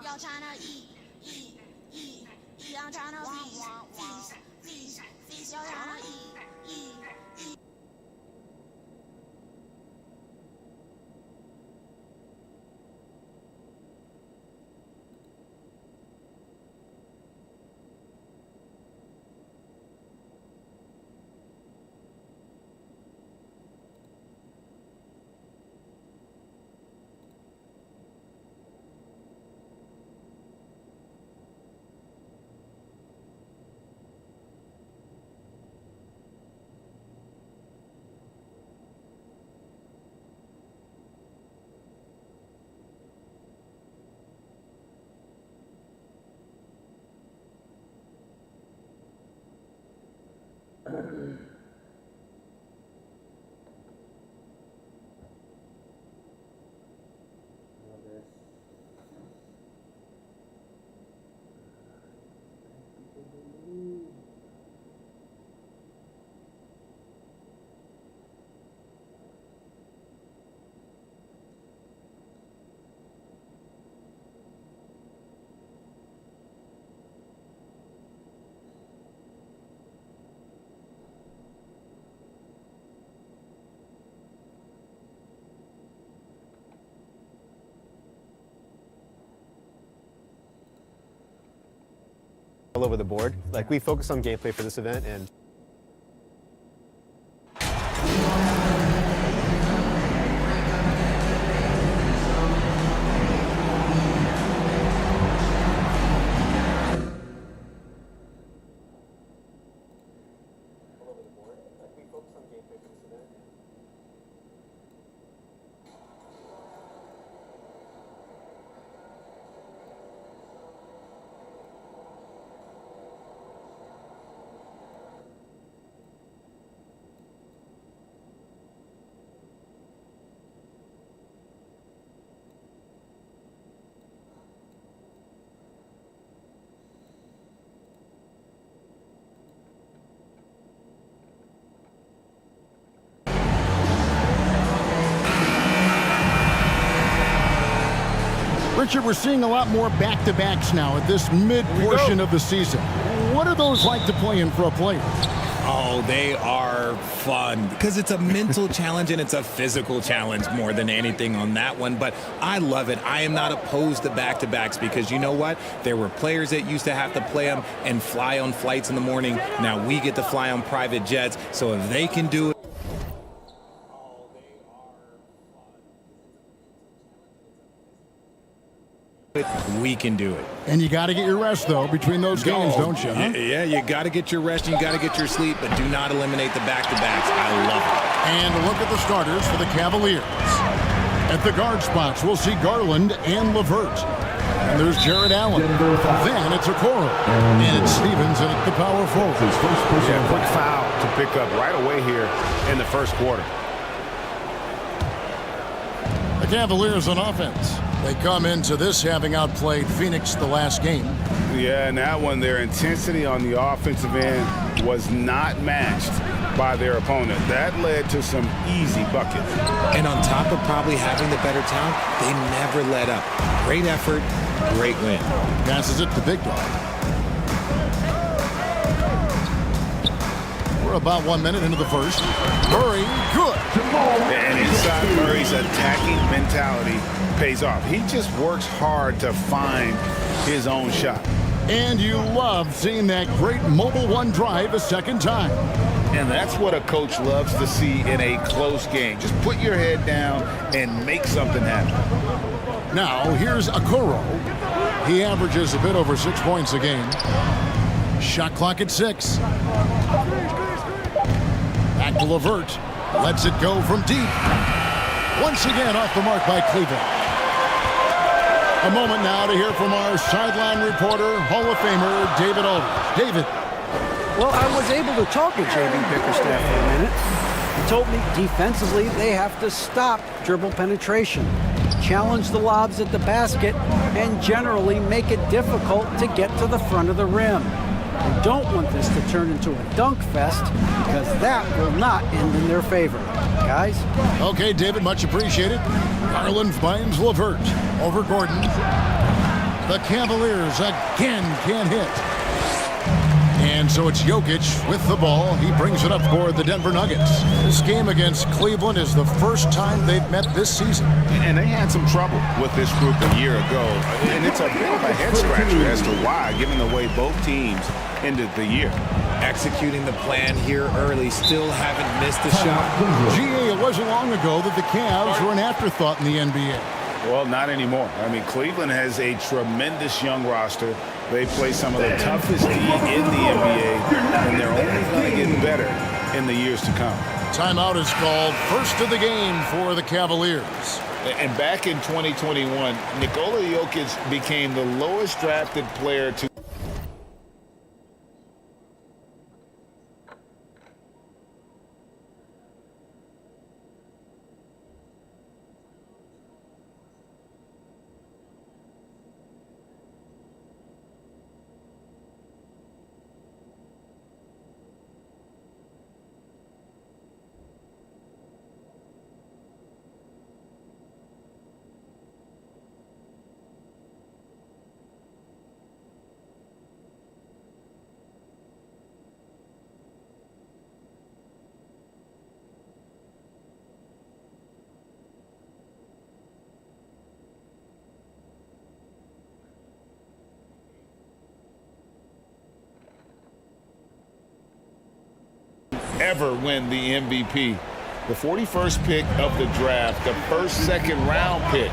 Y'all tryna eat. I'm tryna feast. Y'all tryna eat. All over the board. Like, we focus on gameplay for this event, and Richard, we're seeing a lot more back-to-backs now at this mid-portion of the season. What are those like to play in for a player? Oh, they are fun because it's a mental challenge and it's a physical challenge more than anything on that one. But I love it. I am not opposed to back-to-backs because you know what? There were players that used to have to play them and fly on flights in the morning. Now we get to fly on private jets. So if they can do it, we can do it. And you got to get your rest, though, between those games, don't you? Huh? Yeah, you got to get your rest, you got to get your sleep, but do not eliminate the back-to-backs. I love it. And a look at the starters for the Cavaliers. At the guard spots, we'll see Garland and LeVert. And there's Jared Allen. Then it's Okoro. And it's Stevens at the power forward. Yeah, quick foul to pick up right away here in the first quarter. The Cavaliers on offense. They come into this having outplayed Phoenix the last game. Yeah, and that one, their intensity on the offensive end was not matched by their opponent. That led to some easy buckets. And on top of probably having the better talent, they never let up. Great effort, great win. Passes it to Big Dog. We're about 1 minute into the first. Murray, good. And inside, Murray's attacking mentality pays off. He just works hard to find his own shot. And you love seeing that great mobile one drive a second time. And that's what a coach loves to see in a close game. Just put your head down and make something happen. Now, here's Okoro. He averages a bit over 6 points a game. Shot clock at 6. Back to LeVert. Lets it go from deep. Once again off the mark by Cleveland. A moment now to hear from our sideline reporter, Hall of Famer David Aldridge. David. Well, I was able to talk to J.B. Bickerstaff for a minute. He told me defensively they have to stop dribble penetration, challenge the lobs at the basket, and generally make it difficult to get to the front of the rim. I don't want this to turn into a dunk fest because that will not end in their favor. Guys? Okay, David, much appreciated. Garland finds LeVert over Gordon. The Cavaliers again can't hit. And so it's Jokic with the ball. He brings it up for the Denver Nuggets. This game against Cleveland is the first time they've met this season. And they had some trouble with this group a year ago. And it's a bit of a head-scratcher as to why, given the way both teams ended the year. Executing the plan here early, still haven't missed a shot. GA, it wasn't long ago that the Cavs were an afterthought in the NBA. Well, not anymore. I mean, Cleveland has a tremendous young roster. They play some of the toughest D in the NBA, and they're only going to get better in the years to come. Timeout is called. First of the game for the Cavaliers. And back in 2021, Nikola Jokic became the lowest drafted player to ever win the MVP. The 41st pick of the draft, the first second-round pick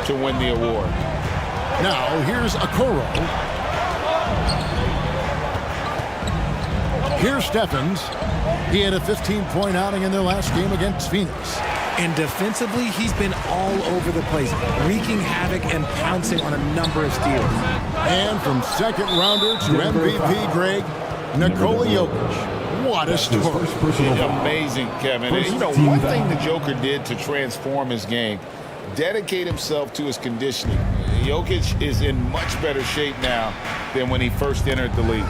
to win the award. Now, here's Okoro. Here's Stephens. He had a 15-point outing in their last game against Phoenix. And defensively, he's been all over the place, wreaking havoc and pouncing on a number of steals. And from second-rounder to MVP, Greg, Nikola Jokic. What a story. Amazing, Kevin. And, you know, one thing the Joker did to transform his game, dedicate himself to his conditioning. Jokic is in much better shape now than when he first entered the league.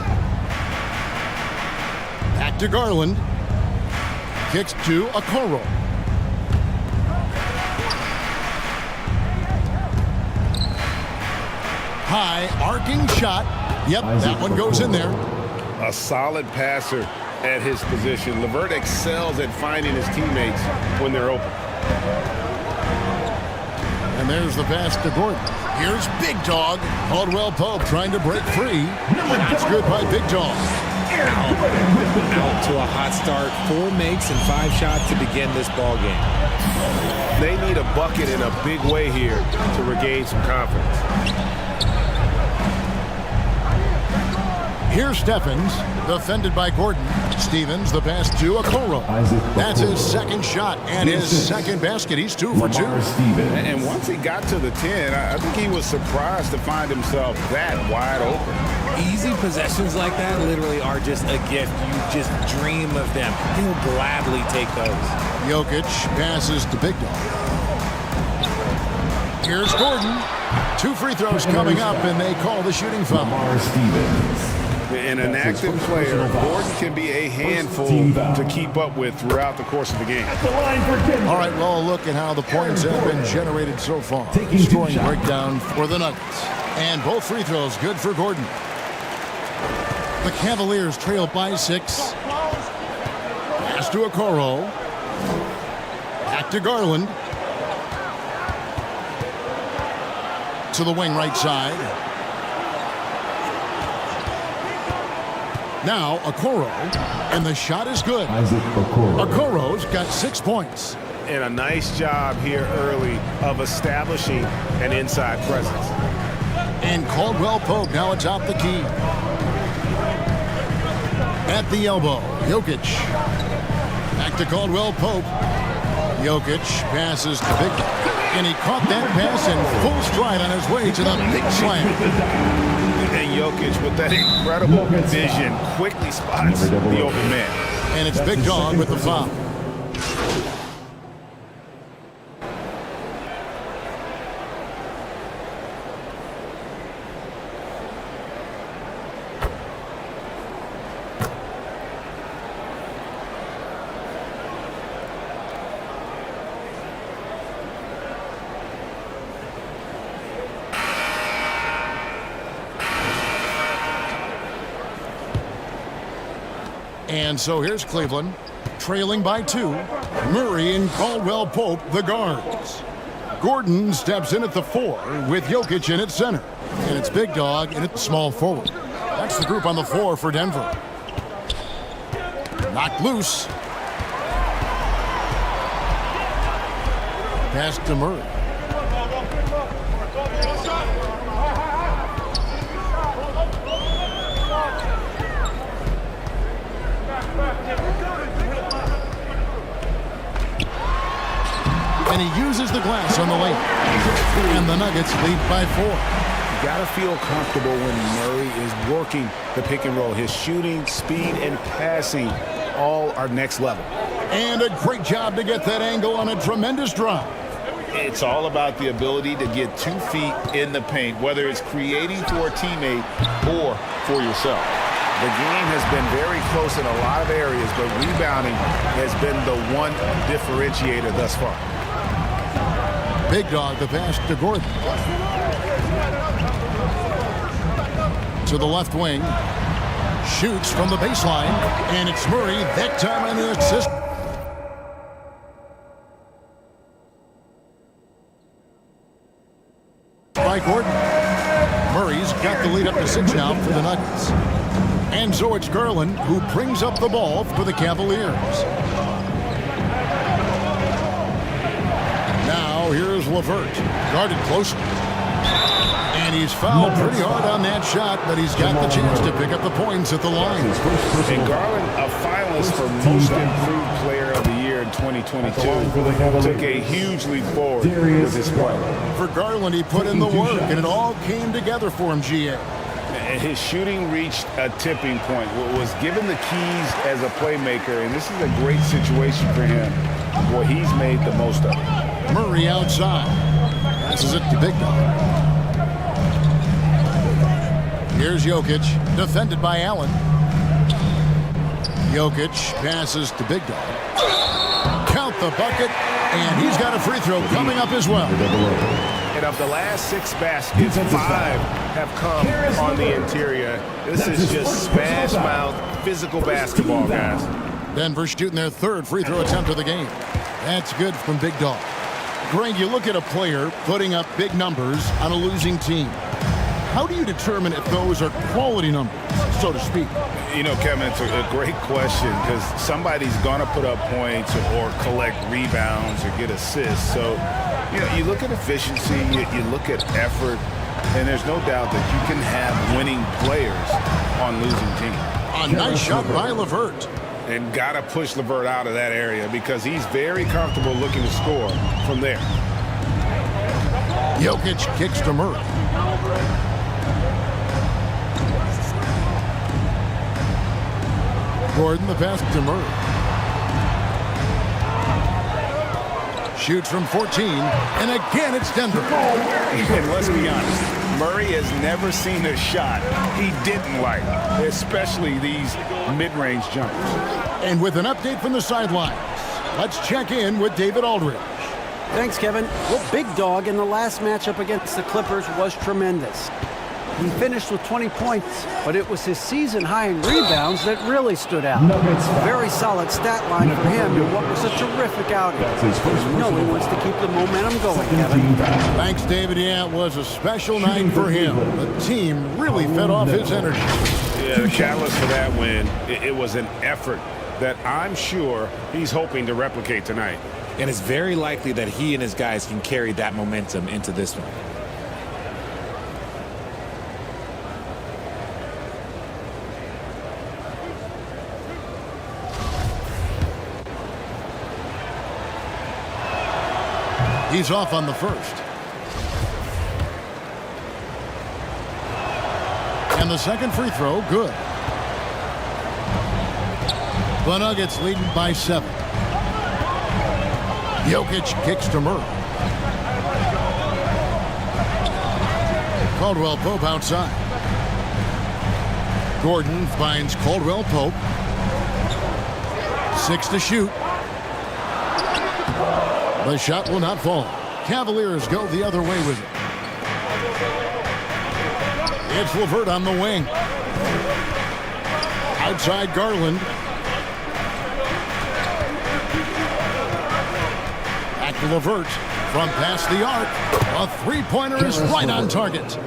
Back to Garland. Kicks to Okoro. High arcing shot. Yep, that one goes in there. A solid passer at his position. LeVert excels at finding his teammates when they're open. And there's the pass to Gordon. Here's Big Dog. Caldwell Pope trying to break free. That's good by Big Dog. Out to a hot start. 4 makes and 5 shots to begin this ball game. They need a bucket in a big way here to regain some confidence. Here's Stephens, defended by Gordon. Stevens, the pass to Okoro. That's his second shot and his second basket. He's 2 for 2. And once he got to the 10, I think he was surprised to find himself that wide open. Easy possessions like that literally are just a gift. You just dream of them. He'll gladly take those. Jokic passes to Big Dog. Here's Gordon. 2 free throws coming up, and they call the shooting foul. And an active player, Gordon can be a handful to keep up with throughout the course of the game. All right, well, look at how the points have been generated so far. Scoring breakdown for the Nuggets. And both free throws good for Gordon. The Cavaliers trail by 6. Pass to Okoro. Back to Garland. To the wing right side. Now Okoro, and the shot is good. Okoro's got 6 points. And a nice job here early of establishing an inside presence. And Caldwell Pope now atop the key. At the elbow, Jokic. Back to Caldwell Pope. Jokic passes to Big Dog. And he caught that pass in full stride on his way to the big slam. And Jokic, with that incredible vision, quickly spots the open man. And it's Big Dog with the foul. And so here's Cleveland, trailing by 2. Murray and Caldwell Pope, the guards. Gordon steps in at the 4 with Jokic in at center. And it's Big Dog in at the small forward. That's the group on the floor for Denver. Knocked loose. Pass to Murray. And he uses the glass on the lane. And the Nuggets lead by 4. You got to feel comfortable when Murray is working the pick and roll. His shooting, speed, and passing all are next level. And a great job to get that angle on a tremendous drive. It's all about the ability to get 2 feet in the paint, whether it's creating for a teammate or for yourself. The game has been very close in a lot of areas, but rebounding has been the one differentiator thus far. Big Dog, the pass to Gordon. To the left wing. Shoots from the baseline. And it's Murray, that time on the assist. By Gordon. Murray's got the lead up to 6 now for the Nuggets. And so it's Garland who brings up the ball for the Cavaliers. Now here's LeVert, guarded closely. And he's fouled pretty hard on that shot, but he's got the chance to pick up the points at the line. And Garland, a finalist for Most Improved Player of the Year in 2022, took a huge leap forward with his play. For Garland, he put in the work, and it all came together for him, GA. His shooting reached a tipping point, was given the keys as a playmaker, and this is a great situation for him. Boy, he's made the most of it. Murray outside. Passes it to Big Dog. Here's Jokic, defended by Allen. Jokic passes to Big Dog. Count the bucket, and he's got a free throw coming up as well. And of the last 6 baskets, 5 have come on the interior. This is just smash mouth, physical basketball, guys. Denver shooting their 3rd free throw attempt of the game. That's good from Big Dog. Greg, you look at a player putting up big numbers on a losing team. How do you determine if those are quality numbers, so to speak? You know, Kevin, it's a great question because somebody's going to put up points or collect rebounds or get assists. So, you know, you look at efficiency, you look at effort, and there's no doubt that you can have winning players on losing teams. A nice shot by LeVert. And got to push LeVert out of that area because he's very comfortable looking to score from there. Jokic kicks to Murray. Gordon, the pass to Murray. Shoots from 14, and again it's Denver. And let's be honest, Murray has never seen a shot he didn't like, especially these mid-range jumpers. And with an update from the sidelines, let's check in with David Aldridge. Thanks, Kevin. Well, Big Dog in the last matchup against the Clippers was tremendous. He finished with 20 points, but it was his season high in rebounds that really stood out. Very solid stat line for him in what was a terrific outing. You know he wants to keep the momentum going, Kevin. Thanks, David. Yeah, it was a special night for him. The team really fed off his energy. Yeah, the catalyst for that win, it was an effort that I'm sure he's hoping to replicate tonight. And it's very likely that he and his guys can carry that momentum into this one. He's off on the first. And the second free throw, good. The Nuggets leading by 7. Jokic kicks to Murray. Caldwell Pope outside. Gordon finds Caldwell Pope. 6 to shoot. The shot will not fall. Cavaliers go the other way with it. It's LeVert on the wing. Outside Garland. Back to Levert. From past the arc. A three-pointer is right on target.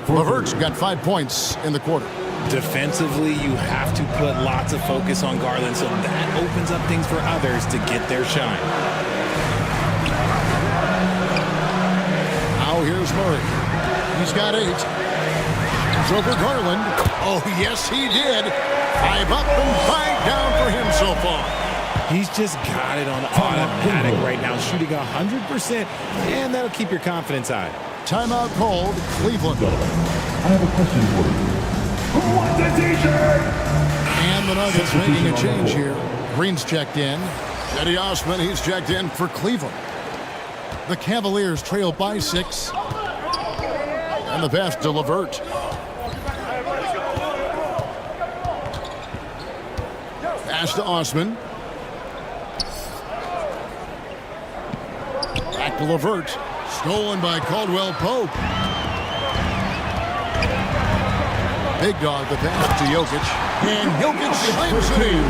Levert's got 5 points in the quarter. Defensively, you have to put lots of focus on Garland, so that opens up things for others to get their shine. Now here's Murray. He's got 8. He's over Garland. Oh, yes, he did. 5 up and 5 down for him so far. He's just got it on automatic right now, shooting 100%, and that'll keep your confidence high. Timeout called, Cleveland. I have a question for you. Who wants a t-shirt? And the Nuggets making a change here. Green's checked in. Eddie Osman, he's checked in for Cleveland. The Cavaliers trail by 6. And the pass to Levert. Pass to Osman. Back to Levert. Stolen by Caldwell Pope. Big dog, the pass to Jokic. And Jokic slams it in.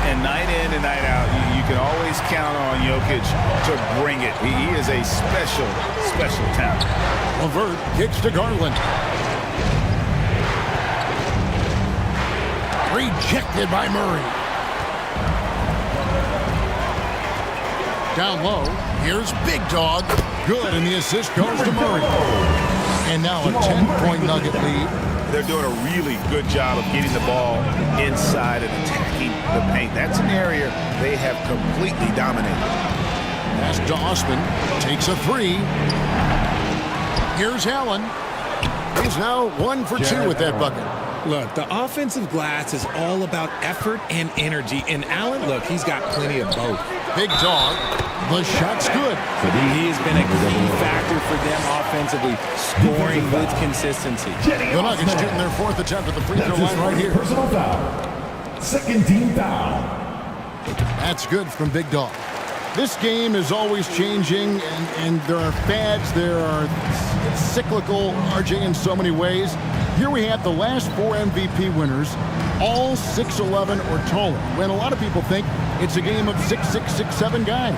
And night in and night out, you can always count on Jokic to bring it. He is a special, special talent. Levert kicks to Garland. Rejected by Murray. Down low, here's Big Dog. Good, and the assist goes to Murray. And now a 10-point Nugget lead. They're doing a really good job of getting the ball inside and attacking the paint. That's an area they have completely dominated. Pass to Osman. Takes a 3. Here's Allen. He's now 1 for 2 with that bucket. Look, the offensive glass is all about effort and energy. And Allen, look, he's got plenty of both. Big Dog. The shot's good. He has been a key factor for them offensively, scoring with consistency. The Nuggets getting their 4th attempt at the free throw line right here. Personal foul. Second team foul. That's good from Big Dog. This game is always changing, and there are fads, there are cyclical, RJ, in so many ways. Here we have the last 4 MVP winners, all 6'11" or taller, when a lot of people think it's a game of 6'6", 6'7" guys.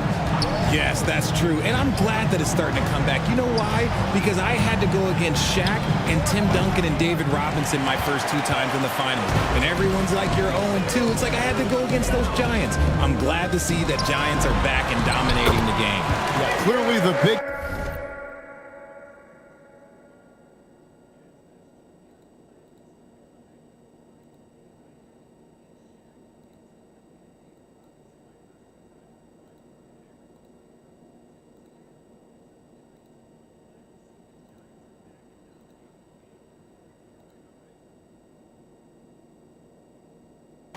Yes, that's true. And I'm glad that it's starting to come back. You know why? Because I had to go against Shaq and Tim Duncan and David Robinson my first 2 times in the finals. And everyone's like, you're 0-2. It's like I had to go against those Giants. I'm glad to see that Giants are back and dominating the game. Yeah, clearly the big...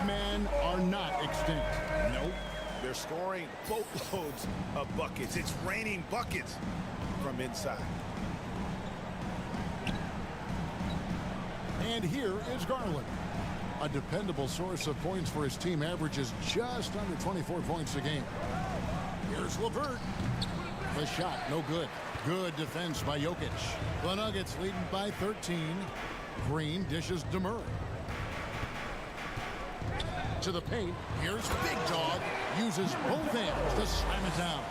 men are not extinct. Nope. They're scoring boatloads of buckets. It's raining buckets from inside. And here is Garland. A dependable source of points for his team, averages just under 24 points a game. Here's Levert. The shot, no good. Good defense by Jokic. The Nuggets leading by 13. Green dishes to Murray. To the paint. Here's Big Dog. Uses both hands to slam it down.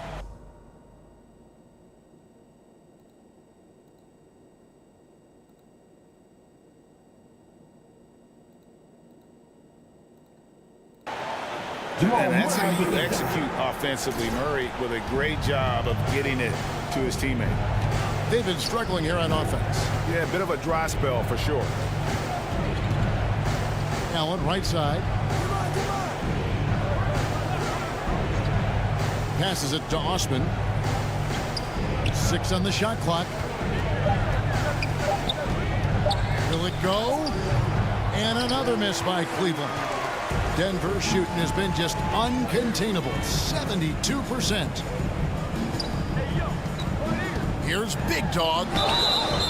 And that's how you execute offensively. Murray with a great job of getting it to his teammate. They've been struggling here on offense. Yeah, a bit of a dry spell for sure. Allen, right side. Passes it to Osman. 6 on the shot clock. Will it go? And another miss by Cleveland. Denver shooting has been just uncontainable. 72%. Here's Big Dog.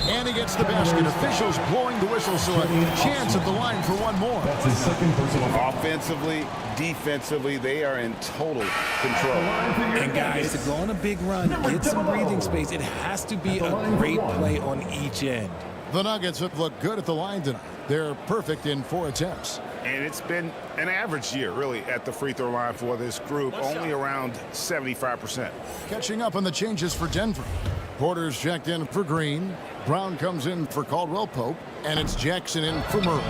And he gets the basket. Officials blowing the whistle, so a chance at the line for one more. That's his second personal foul. Offensively, defensively, they are in total control. And guys, to go on a big run, get some breathing space, it has to be a great play on each end. The Nuggets have looked good at the line tonight. They're perfect in 4 attempts. And it's been an average year, really, at the free throw line for this group, only around 75%. Catching up on the changes for Denver. Porter's checked in for Green. Brown comes in for Caldwell Pope. And it's Jackson in for Murray.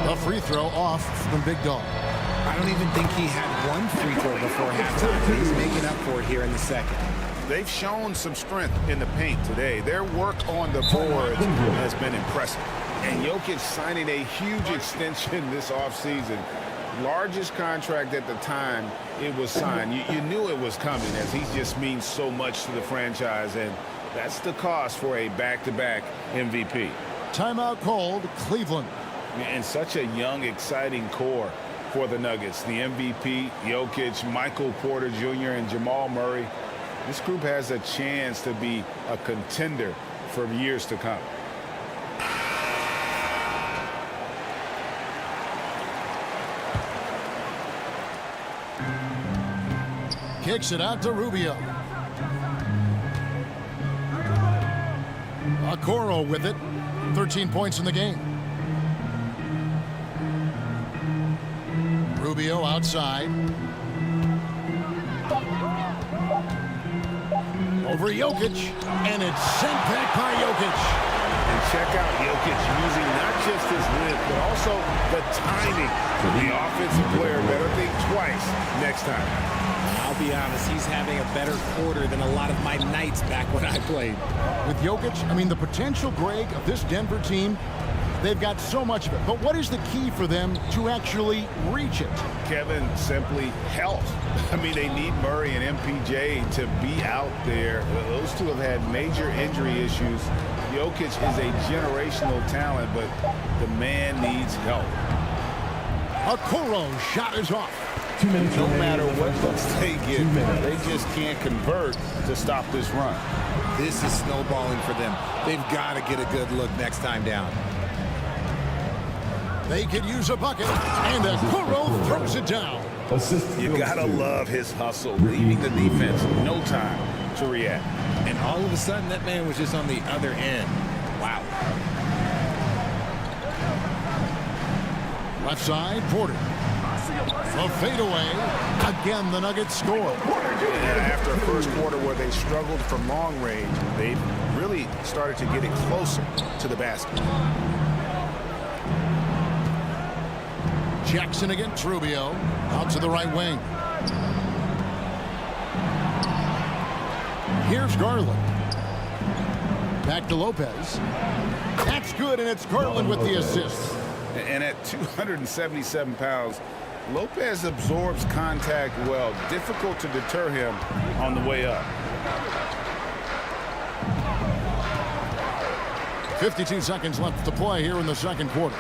A free throw off from Big Dog. I don't even think he had one free throw before halftime, but he's making up for it here in the second. They've shown some strength in the paint today. Their work on the board has been impressive. And Jokic signing a huge extension this offseason. Largest contract at the time it was signed. You knew it was coming, as he just means so much to the franchise, and that's the cost for a back-to-back MVP. Timeout called, Cleveland. And such a young, exciting core for the Nuggets. The MVP, Jokic, Michael Porter Jr., and Jamal Murray. This group has a chance to be a contender for years to come. Kicks it out to Rubio. Okoro with it. 13 points in the game. Rubio outside. Over Jokic. And it's sent back by Jokic. And check out Jokic using not just his length, but also the timing. The offensive player better think twice next time. I'll be honest, he's having a better quarter than a lot of my nights back when I played. With Jokic, I mean, the potential, Greg, of this Denver team, they've got so much of it. But what is the key for them to actually reach it? Kevin, simply health. I mean, they need Murray and MPJ to be out there. Those two have had major injury issues. Jokic is a generational talent, but the man needs help. Okoro shot is off. No matter what looks they get, they just can't convert to stop this run. This is snowballing for them. They've got to get a good look next time down. They could use a bucket, and Okoro throws it down. You gotta love his hustle, leaving the defense no time to react. And all of a sudden, that man was just on the other end. Wow. Left side, Porter. A fadeaway. Again, the Nuggets score. After a first quarter where they struggled from long range, they really started to get it closer to the basket. Jackson against Rubio. Out to the right wing. Here's Garland. Back to Lopez. That's good, and it's Garland with the assist. And at 277 pounds, Lopez absorbs contact well. Difficult to deter him on the way up. 52 seconds left to play here in the second quarter.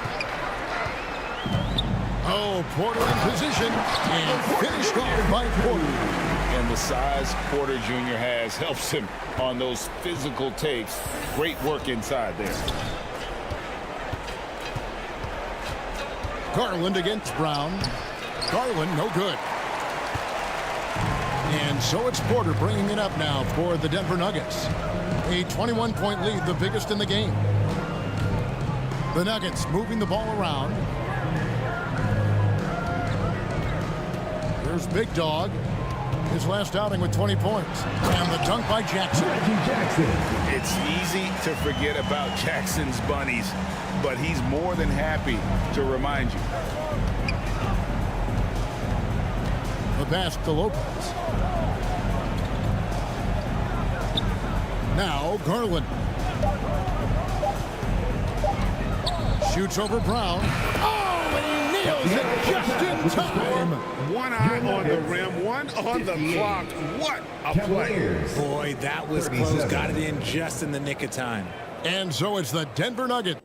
Oh, Porter in position and finished off by Porter. And the size Porter Jr. has helps him on those physical takes. Great work inside there. Garland against Brown. Garland, no good. And so it's Porter bringing it up now for the Denver Nuggets. A 21-point lead, the biggest in the game. The Nuggets moving the ball around. Here's Big Dog. His last outing with 20 points. And the dunk by Jackson. It's easy to forget about Jackson's bunnies, but he's more than happy to remind you. The pass to Lopez. Now Garland. Shoots over Brown. Oh, and he nails it just in time. One eye on the rim, one on the clock. What a play. Boy, that was close. Got it in just in the nick of time. And so it's the Denver Nuggets.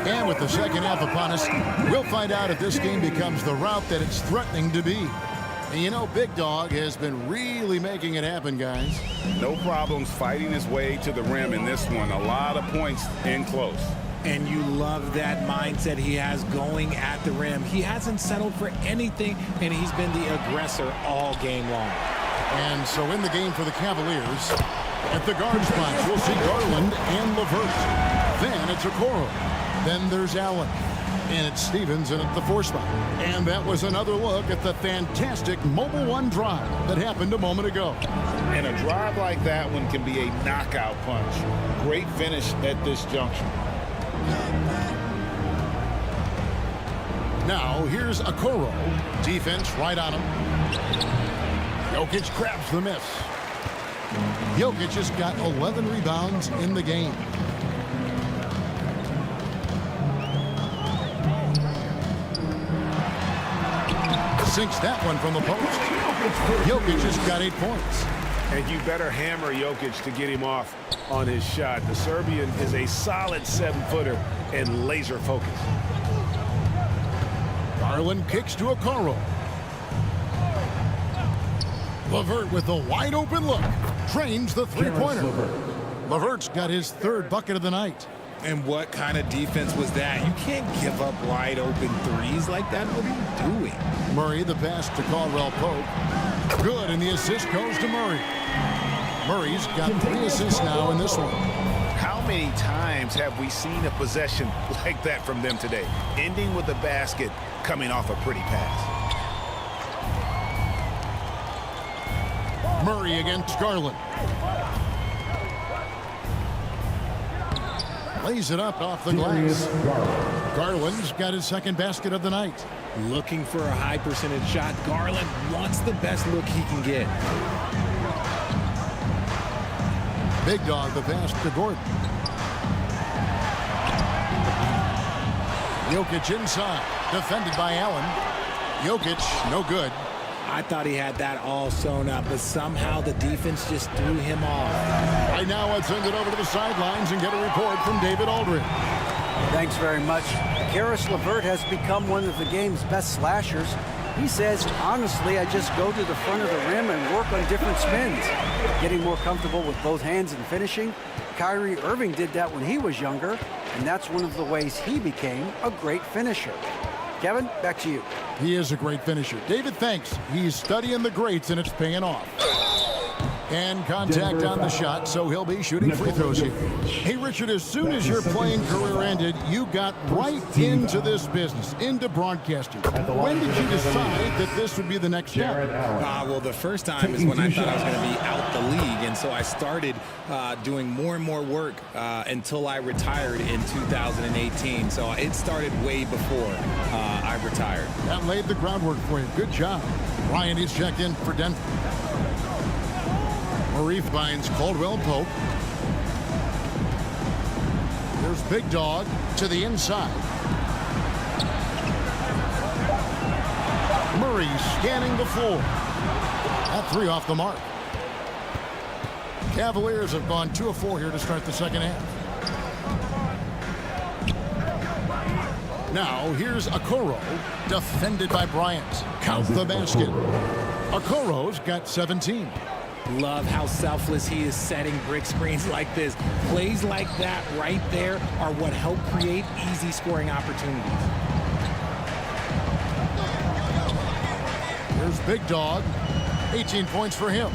And with the second half upon us, we'll find out if this game becomes the route that it's threatening to be. And you know, Big Dog has been really making it happen, guys. No problems fighting his way to the rim in this one. A lot of points in close. And you love that mindset he has going at the rim. He hasn't settled for anything, and he's been the aggressor all game long. And so in the game for the Cavaliers, at the guard spots, we'll see Garland and LeVert. Then it's Okoro. Then there's Allen. And it's Stevens in at the 4 spot. And that was another look at the fantastic Mobile One drive that happened a moment ago. And a drive like that one can be a knockout punch. Great finish at this junction. Now here's Okoro. Defense right on him. Jokic grabs the miss. Jokic just got 11 rebounds in the game. Sinks that one from the post. Jokic just got 8 points. And you better hammer Jokic to get him off on his shot. The Serbian is a solid 7-footer and laser focused. Garland kicks to Okoro. LeVert with a wide open look. Drains the three-pointer. LeVert's got his 3rd bucket of the night. And what kind of defense was that? You can't give up wide open threes like that. What are you doing? Murray, the pass to Caldwell Pope. Good, and the assist goes to Murray. Murray's got 3 assists now in this one. How many times have we seen a possession like that from them today? Ending with a basket, coming off a pretty pass. Murray against Garland. Lays it up off the glass. Garland's got his 2nd basket of the night. Looking for a high percentage shot. Garland wants the best look he can get. Big Dog, the pass to Gordon. Jokic inside. Defended by Allen. Jokic, no good. I thought he had that all sewn up, but somehow the defense just threw him off. Right now, let's send it over to the sidelines and get a report from David Aldridge. Thanks very much. Karis LeVert has become one of the game's best slashers. He says, honestly, I just go to the front of the rim and work on different spins. Getting more comfortable with both hands and finishing. Kyrie Irving did that when he was younger, and that's one of the ways he became a great finisher. Kevin, back to you. He is a great finisher. David, thanks. He's studying the greats, and it's paying off. And contact on the shot, so he'll be shooting free throws here. Hey, Richard, as soon as your playing career ended, you got right into this business, into broadcasting. When did you decide that this would be the next step? Well, the first time is when I thought I was going to be out the league, and so I started doing more and more work until I retired in 2018. So it started way before I retired. That laid the groundwork for you. Good job. Ryan is checked in for Denver. Murray finds Caldwell Pope. There's Big Dog to the inside. Murray scanning the floor. That 3 off the mark. Cavaliers have gone 2 of 4 here to start the second half. Now here's Okoro, defended by Bryant. Count the basket. Okoro's got 17. Love how selfless he is setting brick screens like this. Plays like that right there are what help create easy scoring opportunities. Here's Big Dog. 18 points for him.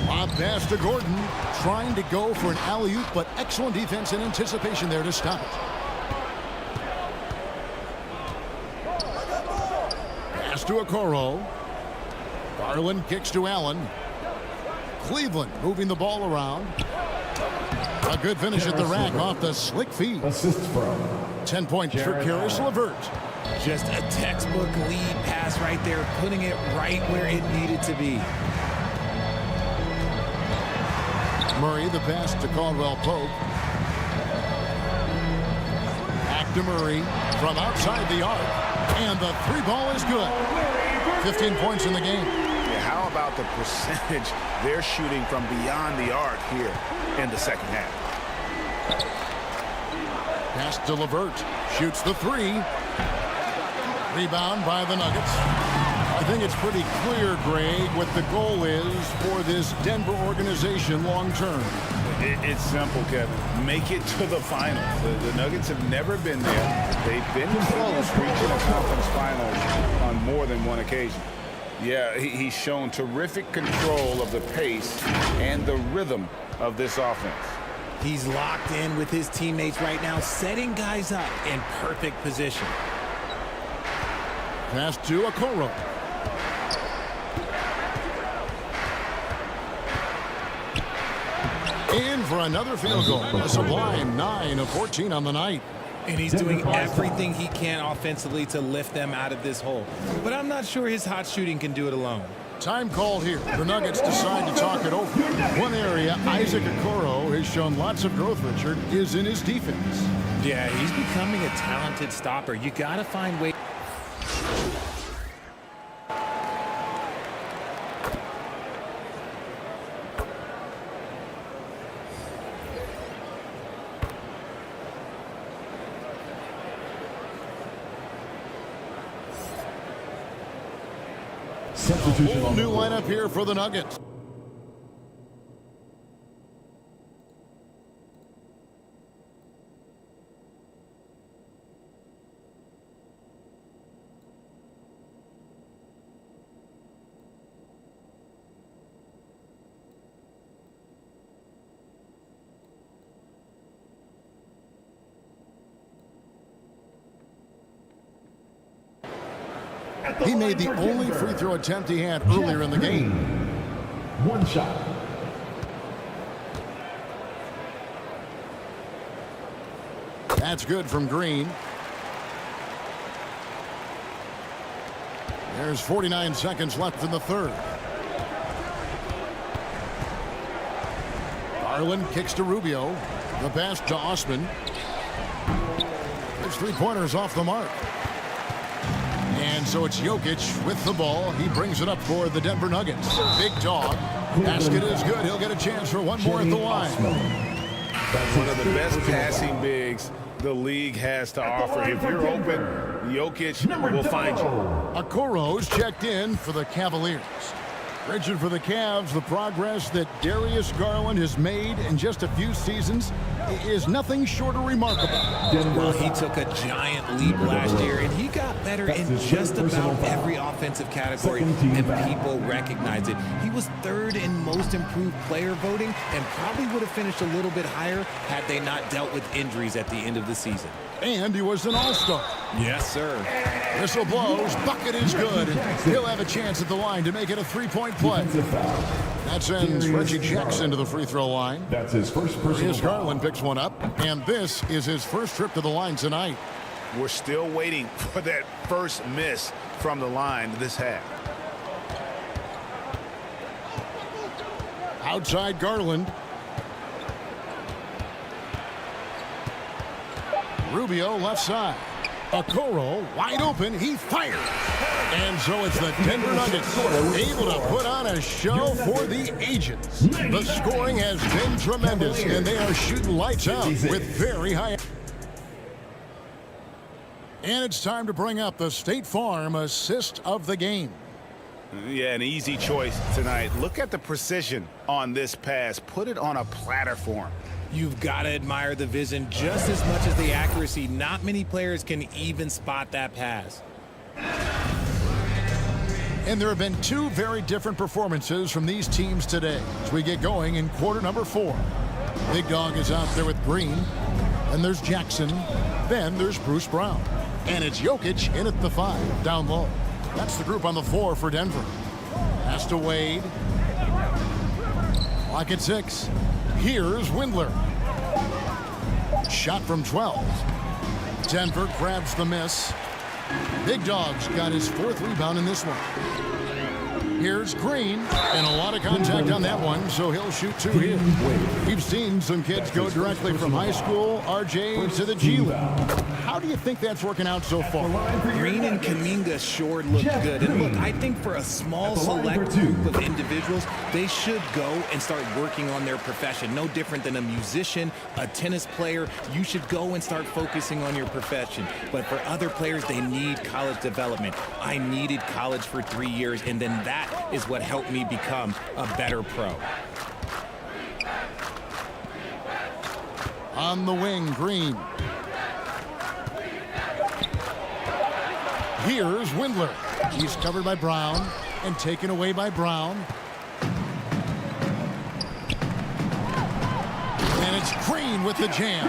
Lob pass to Gordon. Trying to go for an alley-oop, but excellent defense and anticipation there to stop it. Pass to Okoro. Garland kicks to Allen. Cleveland moving the ball around. A good finish at the rack off the slick feed. 10 points for Karis LeVert. Just a textbook lead pass right there, putting it right where it needed to be. Murray, the pass to Caldwell Pope. Back to Murray from outside the arc. And the 3 ball is good. 15 points in the game. How about the percentage they're shooting from beyond the arc here in the second half? Pass to LeVert. Shoots the three. Rebound by the Nuggets. I think it's pretty clear, Greg, what the goal is for this Denver organization long term. It's simple, Kevin. Make it to the finals. The Nuggets have never been there. They've been close, reaching a conference finals on more than one occasion. Yeah, he's shown terrific control of the pace and the rhythm of this offense. He's locked in with his teammates right now, setting guys up in perfect position. Pass to Okoro. In for another field goal. A sublime 9 of 14 on the night. And he's doing everything he can offensively to lift them out of this hole. But I'm not sure his hot shooting can do it alone. Time call here. The Nuggets decide to talk it over. One area Isaac Okoro has shown lots of growth, Richard, is in his defense. Yeah, he's becoming a talented stopper. You got to find ways. Substitution on the New floor. lineup here for the Nuggets. He made the only free throw attempt he had earlier in the game. One shot. That's good from Green. There's 49 seconds left in the third. Garland kicks to Rubio. The pass to Osman. His three-pointers off the mark. And so it's Jokic with the ball. He brings it up for the Denver Nuggets. Big dog. Basket is good. He'll get a chance for one more at the line. One of the best passing bigs the league has to offer. If you're open, Jokic will find you. Okoro's checked in for the Cavaliers. Richard, for the Cavs, the progress that Darius Garland has made in just a few seasons is nothing short of remarkable. Well, he took a giant leap last year, and he got better in just about every offensive category, and people recognize it. He was third in most improved player voting and probably would have finished a little bit higher had they not dealt with injuries at the end of the season. And he was an all-star. Yes, sir. Whistle blows. Bucket is good. He'll have a chance at the line to make it a three-point play. That sends Reggie Jackson to the free throw line. That's his first personal Darius foul. Garland picks one up, and this is his first trip to the line tonight. We're still waiting for that first miss from the line this half. Outside Garland. Rubio left side. Okoro wide open. He fires. And so it's the Denver Nuggets able to put on a show for the agents. The scoring has been tremendous, and they are shooting lights out with very high. And it's time to bring up the State Farm assist of the game. Yeah, an easy choice tonight. Look at the precision on this pass. Put it on a platter for him. You've got to admire the vision just as much as the accuracy. Not many players can even spot that pass. And there have been two very different performances from these teams today as we get going in quarter number 4. Big Dog is out there with Green. Then there's Jackson. Then there's Bruce Brown. And it's Jokic in at the 5, down low. That's the group on the floor for Denver. Pass to Wade. Clock at 6. Here's Windler. Shot from 12. Denver grabs the miss. Big Dog's got his 4th rebound in this one. Here's Green, and a lot of contact on that one, so he'll shoot 2 here. We've seen some kids go directly from high school, RJ, to the G League. How do you think that's working out so far? Green and Kuminga sure look good. And look, I think for a small select group of individuals, they should go and start working on their profession. No different than a musician, a tennis player. You should go and start focusing on your profession. But for other players, they need college development. I needed college for 3 years, and then that is what helped me become a better pro. On the wing, Green. Here's Windler. He's covered by Brown and taken away by Brown. And it's Green with the jam.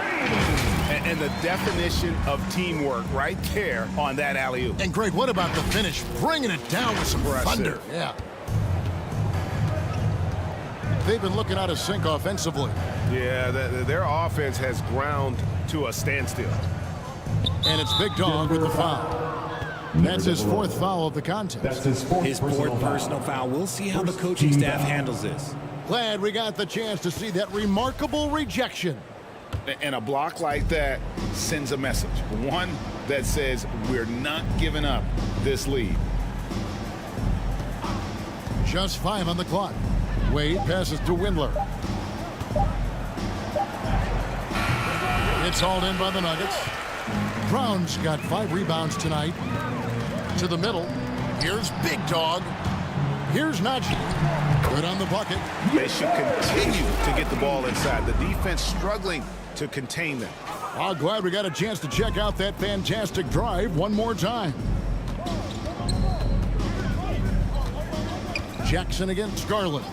And the definition of teamwork right there on that alley-oop. And Greg, what about the finish? Bringing it down with some thunder. Yeah. They've been looking out of sync offensively. Yeah, their offense has ground to a standstill. And it's Big Dog with the foul. That's his 4th foul of the contest. His fourth personal foul. We'll see how the coaching staff handles this. Glad we got the chance to see that remarkable rejection. And a block like that sends a message. One that says we're not giving up this lead. Just 5 on the clock. Wade passes to Windler. It's hauled in by the Nuggets. Brown's got 5 rebounds tonight. To the middle. Here's Big Dog. Here's Najee. Good on the bucket. They should continue to get the ball inside. The defense struggling to contain them. I'm glad we got a chance to check out that fantastic drive one more time. Jackson against Garland.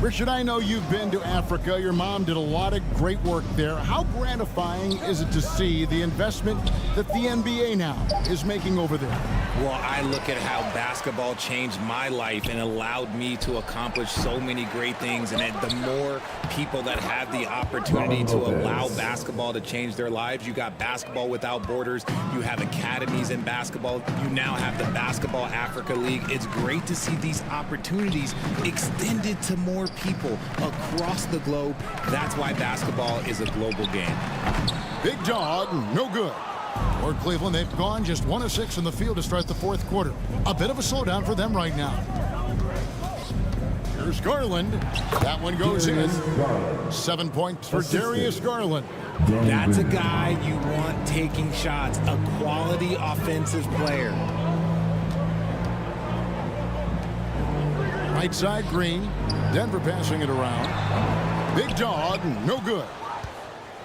Richard, I know you've been to Africa. Your mom did a lot of great work there. How gratifying is it to see the investment that the NBA now is making over there? Well, I look at how basketball changed my life and allowed me to accomplish so many great things. And the more people that have the opportunity to allow basketball to change their lives, you got Basketball Without Borders, you have academies in basketball, you now have the Basketball Africa League. It's great to see these opportunities extended to more people across the globe. That's why basketball is a global game. Big Dog, no good. For Cleveland, they've gone just 1 of 6 in the field to start the 4th quarter. A bit of a slowdown for them right now. Here's Garland. That one goes in. 7 points for Darius Garland. That's a guy you want taking shots, a quality offensive player. Right side, Green. Denver passing it around. Big Dog, no good.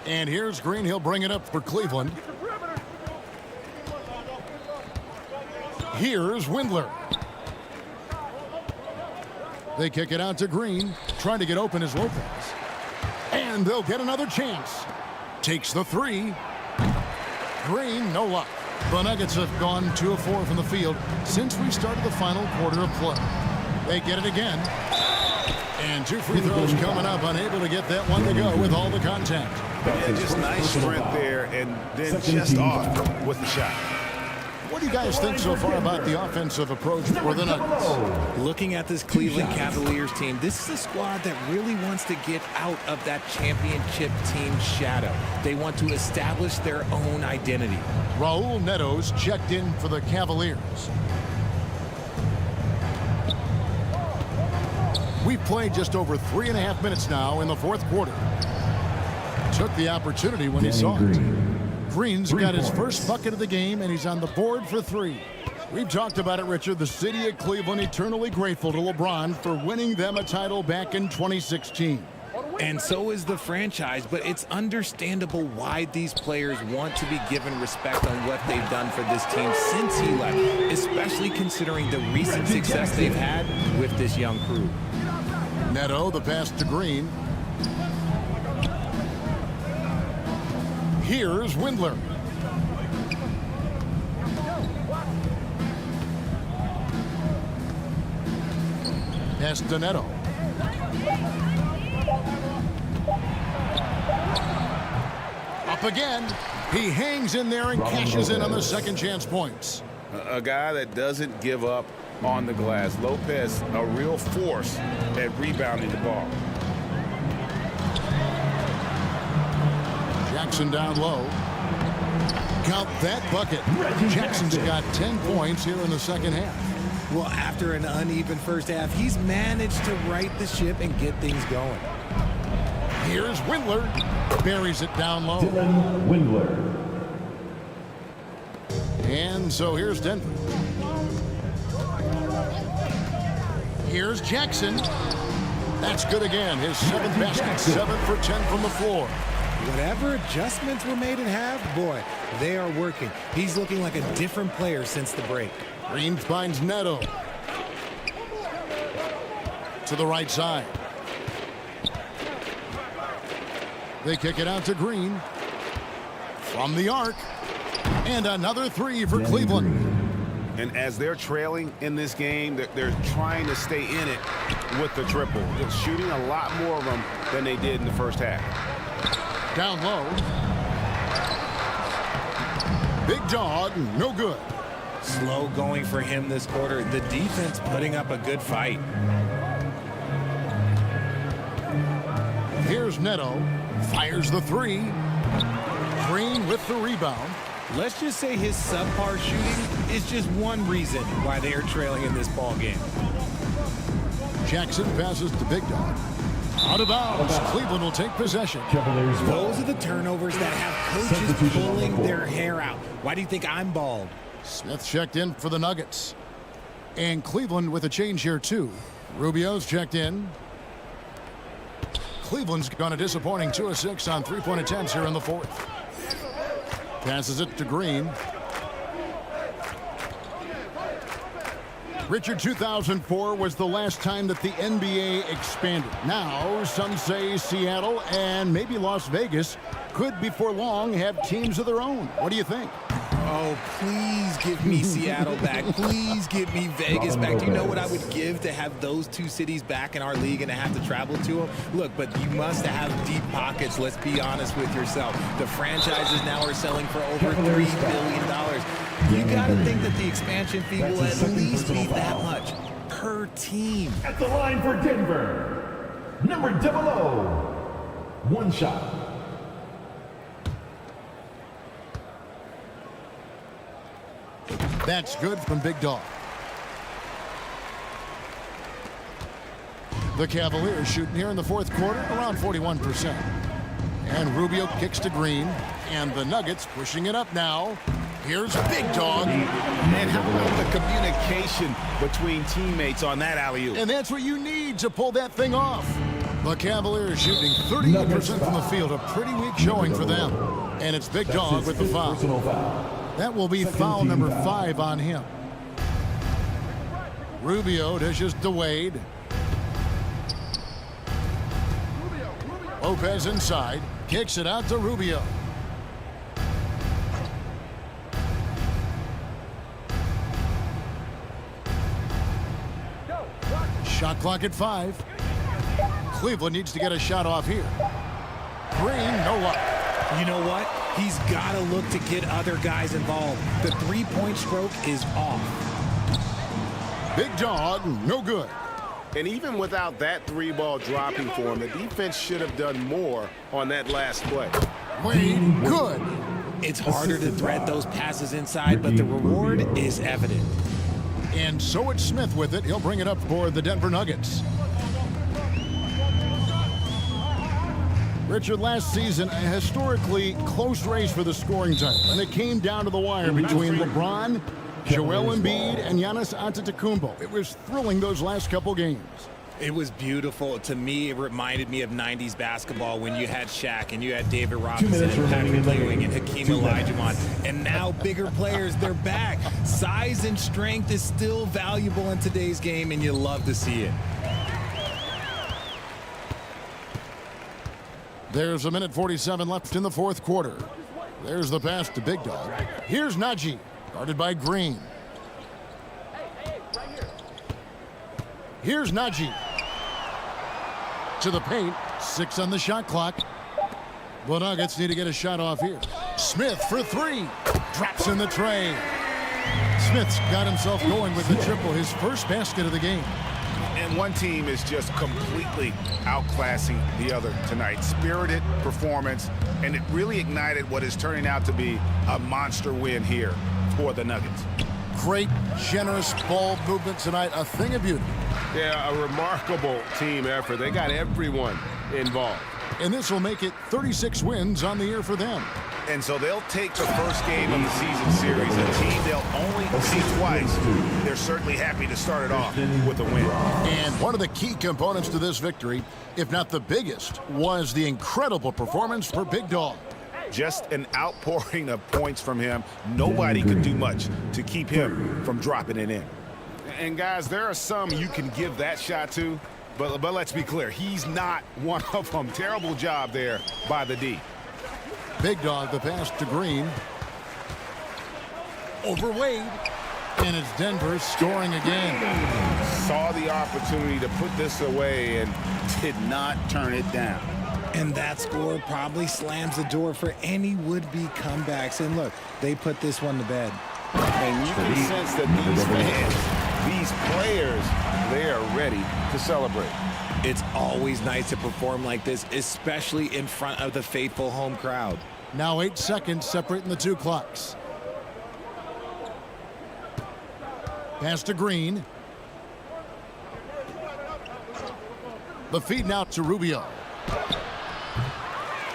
And here's Green. He'll bring it up for Cleveland. Here's Windler. They kick it out to Green. Trying to get open is Lopez. And they'll get another chance. Takes the 3. Green, no luck. The Nuggets have gone 2 of 4 from the field since we started the final quarter of play. They get it again. And 2 free throws coming up. Unable to get that one to go with all the contact. Yeah, just nice strength there, and then just off with the shot. What do you guys think so far about the offensive approach for the Nuggets? Looking at this Cleveland Cavaliers team, this is a squad that really wants to get out of that championship team shadow. They want to establish their own identity. Raul Neto's checked in for the Cavaliers. We've played just over 3.5 minutes now in the 4th quarter. Took the opportunity when he saw it. Green's got his first bucket of the game, and he's on the board for 3. We've talked about it, Richard. The city of Cleveland eternally grateful to LeBron for winning them a title back in 2016. And so is the franchise, but it's understandable why these players want to be given respect on what they've done for this team since he left, especially considering the recent success they've had with this young crew. Neto, the pass to Green. Here's Windler. Pass to Neto. Up again. He hangs in there and cashes in on the second chance points. A guy that doesn't give up on the glass. Lopez, a real force at rebounding the ball. Jackson down low. Count that bucket. Jackson's got 10 points here in the second half. Well, after an uneven first half, he's managed to right the ship and get things going. Here's Windler. Buries it down low. Dylan Windler. And so here's Denver. Here's Jackson. That's good again. His 7th basket, 7 for 10 from the floor. Whatever adjustments were made in half, boy, they are working. He's looking like a different player since the break. Green finds Neto. To the right side. They kick it out to Green. From the arc. And another 3 for Cleveland. And as they're trailing in this game, they're trying to stay in it with the triple. They're shooting a lot more of them than they did in the first half. Down low. Big dog, no good. Slow going for him this quarter. The defense putting up a good fight. Here's Neto. Fires the 3. Green with the rebound. Let's just say his subpar shooting is just one reason why they are trailing in this ball game. Jackson passes to Big Dog. Out of bounds. Cleveland will take possession. Those are the turnovers that have coaches pulling their hair out. Why do you think I'm bald? Smith checked in for the Nuggets. And Cleveland with a change here too. Rubio's checked in. Cleveland's gone a disappointing 2 of 6 on 3-point attempts here in the 4th. Passes it to Green. Richard, 2004 was the last time that the NBA expanded. Now, some say Seattle and maybe Las Vegas could before long have teams of their own. What do you think? Oh, please give me Seattle back. Please give me Vegas back. Do you know what I would give to have those 2 cities back in our league and to have to travel to them? Look, but you must have deep pockets. Let's be honest with yourself. The franchises now are selling for over $3 billion. You got to think that the expansion fee will at least be that much per team. At the line for Denver, number 00. 1 shot. That's good from Big Dog. The Cavaliers shooting here in the 4th quarter around 41%. And Rubio kicks to Green. And the Nuggets pushing it up now. Here's Big Dog. And how about the communication between teammates on that alley-oop? And that's what you need to pull that thing off. The Cavaliers shooting 38% from the field. A pretty weak showing for them. And it's Big Dog with the foul. That will be foul number 5 on him. Rubio dishes to Wade. Lopez inside. Kicks it out to Rubio. Shot clock at 5. Cleveland needs to get a shot off here. Green, no luck. You know what? He's got to look to get other guys involved. The 3-point stroke is off. Big Dog, no good. And even without that 3-ball dropping for him, the defense should have done more on that last play. Wade, good. It's harder to thread those passes inside, but the reward is evident. And so it's Smith with it. He'll bring it up for the Denver Nuggets. Richard, last season, a historically close race for the scoring title. And it came down to the wire between LeBron, Joel Embiid, and Giannis Antetokounmpo. It was thrilling those last couple games. It was beautiful. To me, it reminded me of 90s basketball when you had Shaq and you had David Robinson and Patrick Ewing and Hakeem Olajuwon. And now bigger players, they're back. Size and strength is still valuable in today's game, and you love to see it. There's 1:47 left in the 4th quarter. There's the pass to Big Dog. Here's Najee, guarded by Green. Here's Najee. To the paint. 6 on the shot clock. The Nuggets need to get a shot off here. Smith for 3. Drops in the tray. Smith's got himself going with the triple, his first basket of the game. And one team is just completely outclassing the other tonight. Spirited performance, and it really ignited what is turning out to be a monster win here for the Nuggets. Great, generous ball movement tonight, a thing of beauty. Yeah, a remarkable team effort. They got everyone involved. And this will make it 36 wins on the year for them. And so they'll take the first game of the season series, a team they'll only see twice. They're certainly happy to start it off with a win. And one of the key components to this victory, if not the biggest, was the incredible performance for Big Dog. Just an outpouring of points from him. Nobody could do much to keep him from dropping it in. And guys, there are some you can give that shot to, but let's be clear, he's not one of them. Terrible job there by the D. Big Dog, the pass to Green. Over Wade. And it's Denver scoring again. Saw the opportunity to put this away and did not turn it down. And that score probably slams the door for any would-be comebacks. And look, they put this one to bed. And you can sense that these fans, these players, they are ready to celebrate. It's always nice to perform like this, especially in front of the faithful home crowd. Now 8 seconds separating the two clocks. Pass to Green. The feed now to Rubio.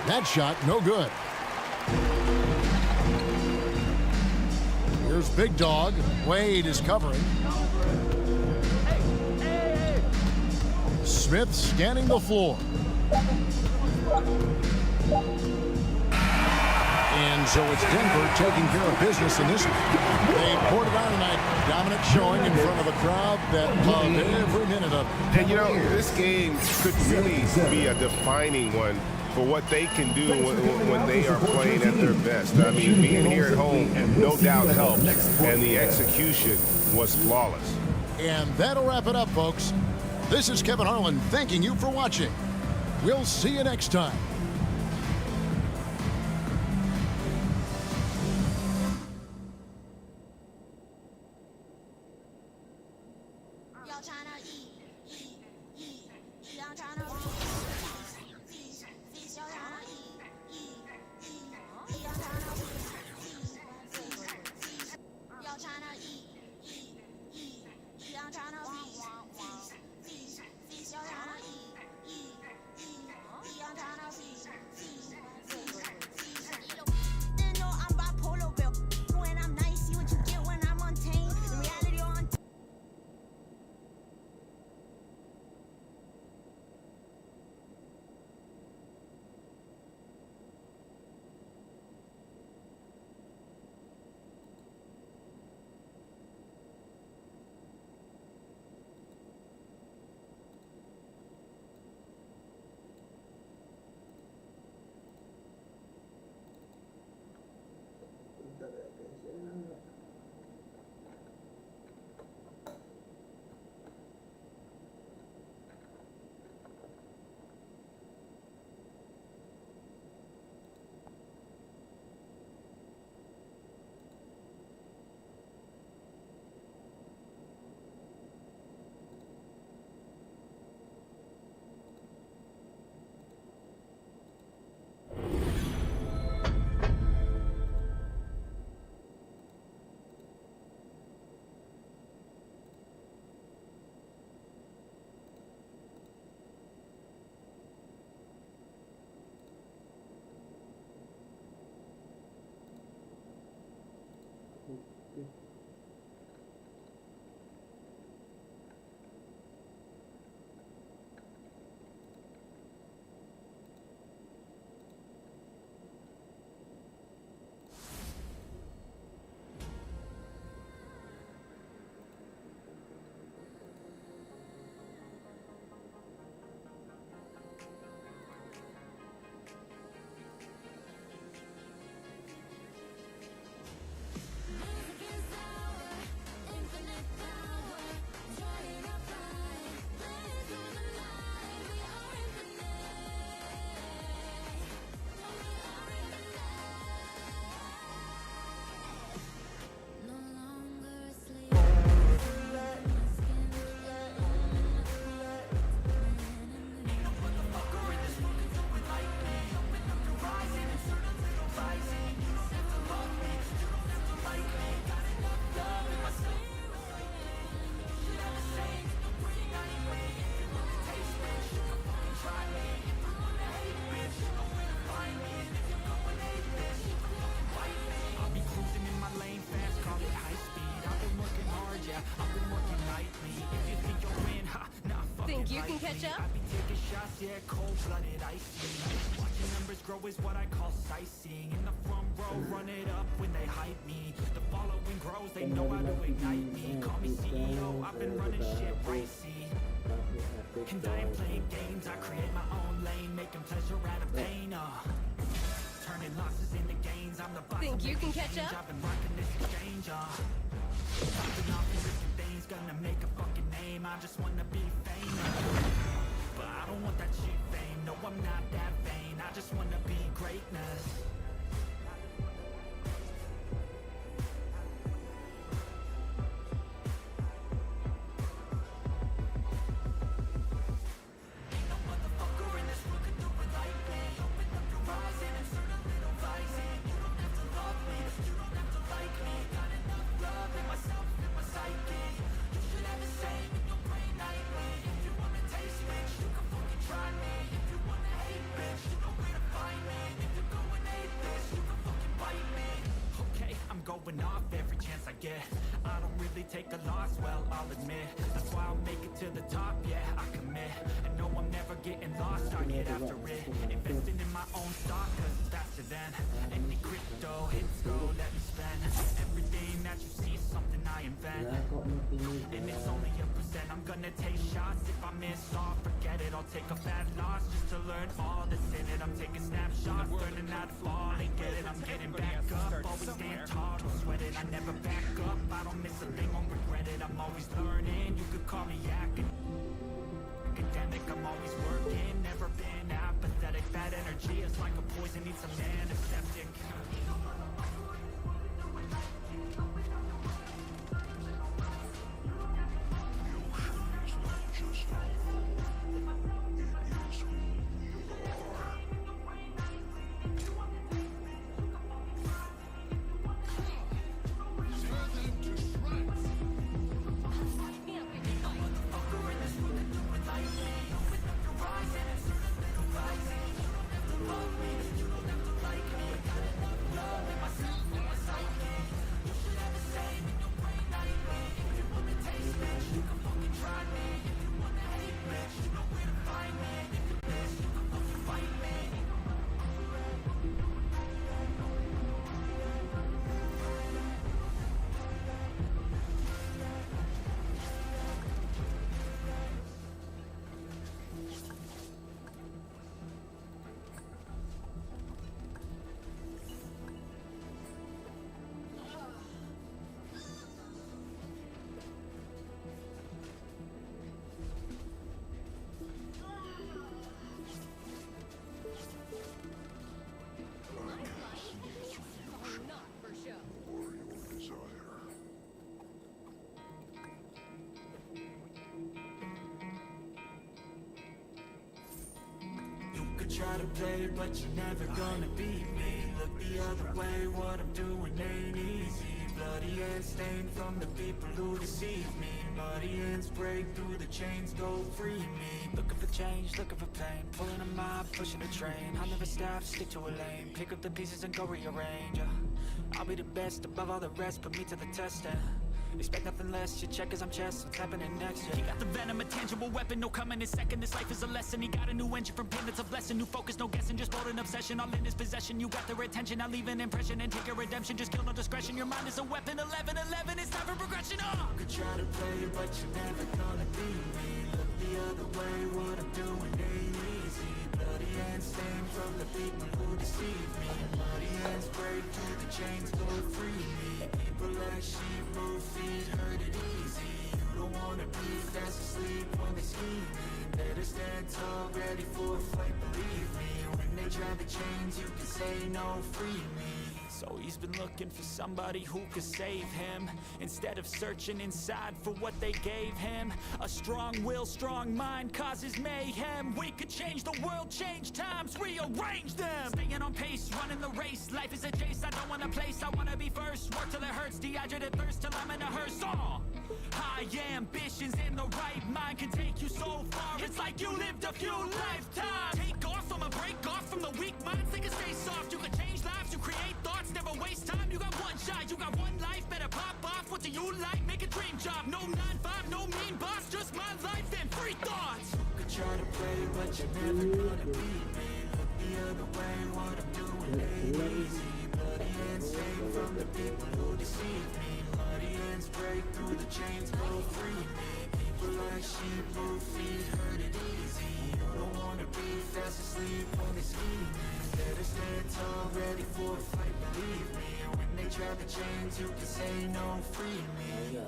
That shot, no good. Here's Big Dog. Wade is covering. Smith scanning the floor. And so it's Denver taking care of business in this one. They poured it on tonight. Dominant showing in front of a crowd that loved every minute of it. And, you know, this game could really be a defining one for what they can do when they are playing at their best. I mean, being here at home, no doubt helped, and the execution was flawless. And that'll wrap it up, folks. This is Kevin Harlan thanking you for watching. We'll see you next time. Y'all tryna eat, y'all tryna feast, y'all tryna eat, y'all tryna feast, y'all tryna eat, y'all tryna feast, y'all tryna eat, y'all tryna feast. They know I'm bipolar, Bill. When I'm nice, see what you get when I'm untamed. In reality, you're on. Against catch up? I be taking shots, yeah, cold-blooded icy. Watching numbers grow is what I call sightseeing. In the front row, run it up when they hype me. The following grows, they know how to ignite me. Call me CEO, I've been running shit right, see. And I ain't playing games, I create my own lane, making pleasure out of pain, turning losses into gains, I'm the boss. Think you can catch up? I've been rocking this exchange, popping off and risking things, gonna make a fucking name, I just wanna be famous. But I don't want that cheap fame, no I'm not that vain, I just wanna be greatness. Going off every chance I get. I don't really take a loss, well, I'll admit. That's why I'll make it to the top, yeah, I commit. And no, I'm never getting lost, I get after it. Investing in my own stock, cause it's faster than any crypto hits go, let me spend. Everything that you see is something I invent. And it's only a percent, I'm gonna take shots. If I miss all, forget it, I'll take a fat loss just to learn all that's in it. I'm taking snapshots, learning how to fall and get it. I'm getting back up, always stand tall, don't sweat it. I never back up, I don't miss a thing, won't regret it. I'm always learning, you could call me academic. I'm always working, never been apathetic. Bad energy is like a poison, needs some antiseptic. Try to play, but you're never gonna beat me. Look the other way, what I'm doing ain't easy. Bloody hands stained from the people who deceive me. Muddy hands break through the chains, go free me. Looking for change, looking for pain. Pulling a mob, pushing a train. I'll never stop, stick to a lane. Pick up the pieces and go rearrange. I'll be the best above all the rest, put me to the test. Expect nothing less, your check is I'm chess. What's happening next? He got the venom, a tangible weapon, no coming in second. This life is a lesson, he got a new engine from pain, it's a blessing. New focus, no guessing, just bold and obsession. All in his possession, you got their attention. I leave an impression and take your redemption. Just kill no discretion, your mind is a weapon. 11-11, it's time for progression. You could try to play, but you're never gonna beat me. Look the other way, what I'm doing ain't easy. Bloody hands stained from the people who deceive me. Muddy hands break through the chains, go free me. People like sheep move feet, hurt it easy. You don't wanna be fast asleep when they scheming. Better stand tall, ready for a fight, believe me. When they try to change, you can say no, free me. So he's been looking for somebody who could save him, instead of searching inside for what they gave him. A strong will, strong mind causes mayhem. We could change the world, change times, rearrange them. Staying on pace, running the race. Life is a chase, I don't want a place, I wanna be first. Work till it hurts, dehydrated thirst till I'm in a hearse. High ambitions in the right mind can take you so far. It's like you lived a few lifetimes. Take off, I'ma break off from the weak minds. They can stay soft, you can change lives, you create thoughts. Never waste time, you got one shot, you got one life. Better pop off, what do you like? Make a dream job. No 9-5, no mean boss, just my life and free thoughts. try to play, but you're never gonna beat me. Look the other way, what I'm doing ain't easy. Bloody hands stained from the people who deceive me. Bloody hands break through the chains, go free me. People like sheep move feet, hurt it easy. You don't wanna be fast asleep when they scheme. Better stand tall, ready for a fight, believe me. And when they try to change, you can say no, free me.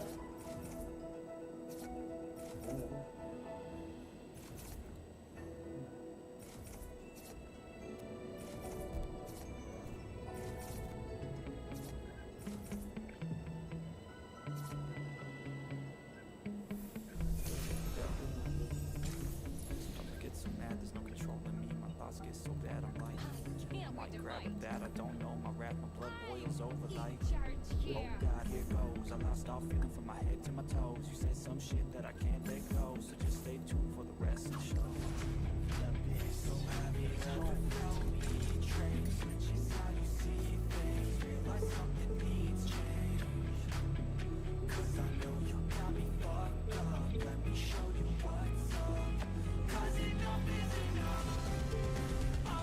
Get so bad I'm like, I might grab at that, I don't know, my rap, my blood boils over like, oh God, here goes, I lost all feeling from my head to my toes. You said some shit that I can't let go, so just stay tuned for the rest of the show. That bitch so happy, overflow me, train switches how you see things, realize something needs change, cause I know you got me fucked up, let me show you what's up, cause enough is enough.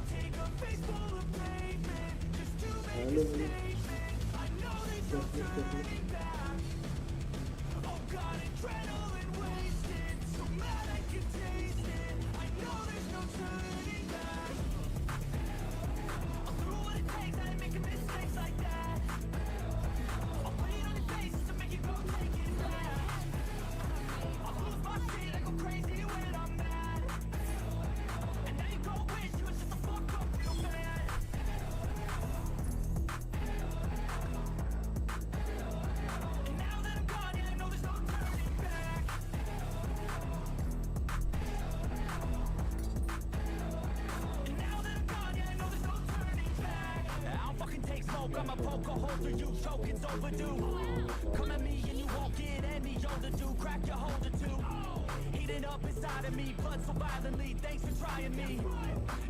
Take a face full of pavement just to make a statement. I know there's no turning back. Oh God, adrenaline wasted, so mad I can taste it. I know there's no turning back. I'll do what it takes, I ain't making mistakes like that. I'll put it on your face to make you go take it back. I'll lose my shit, I go crazy when I'm mad. And now you go wish you was just a fuck up real bad. And now that I'm gone, yeah, I know there's no turning back. And now that I'm gone, yeah, I know there's no turning back. I don't fucking take smoke, I'm a poker holder, you choking's overdue. Come at me and you won't get any older, dude. Crack your holder too. Heating up inside of me, blood so violently, thanks for trying me.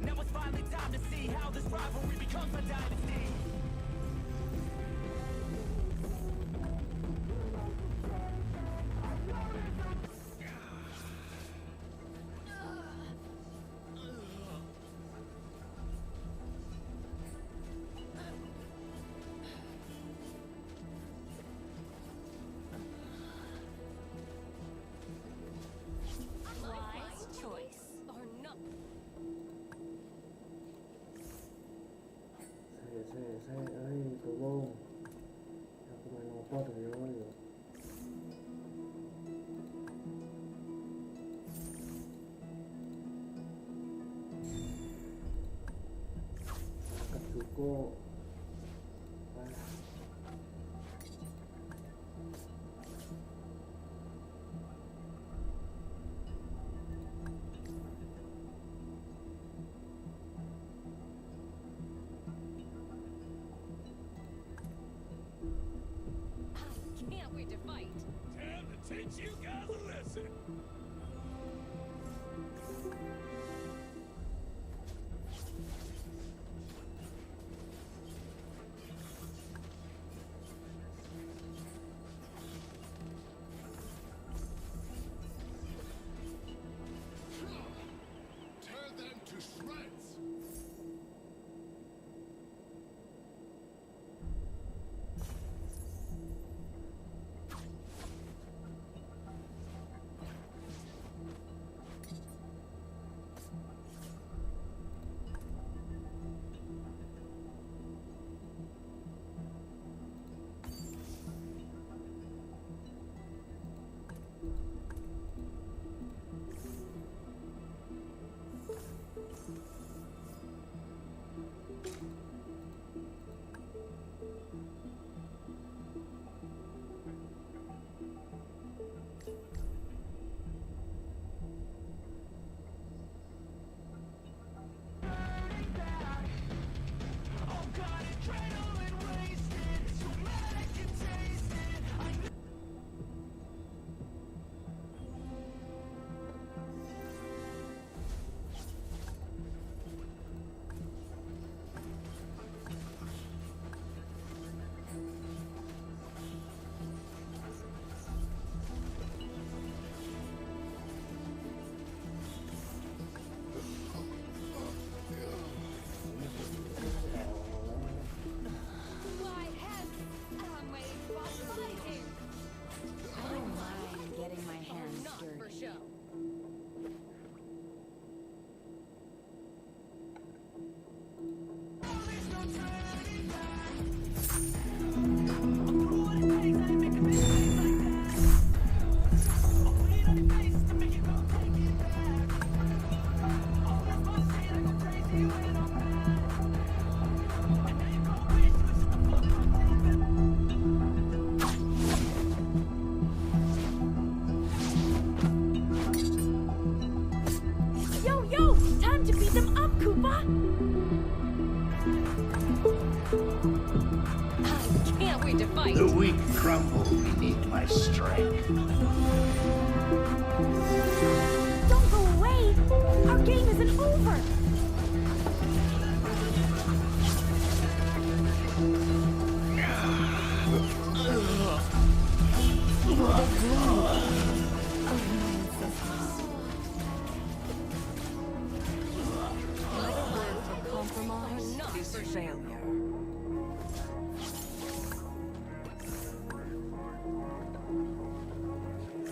Now it's finally time to see how this rivalry becomes a dynasty. Wise choice. Or not. ใช่เอ้ยตัวโล่งทำไมเราป้อถึงเยอะอยู่กับซูโก้ไป Can't wait to fight. Time to teach you guys a lesson. Tear them to shreds. fight. The weak crumble beneath my strength. Don't go away. Our game isn't over.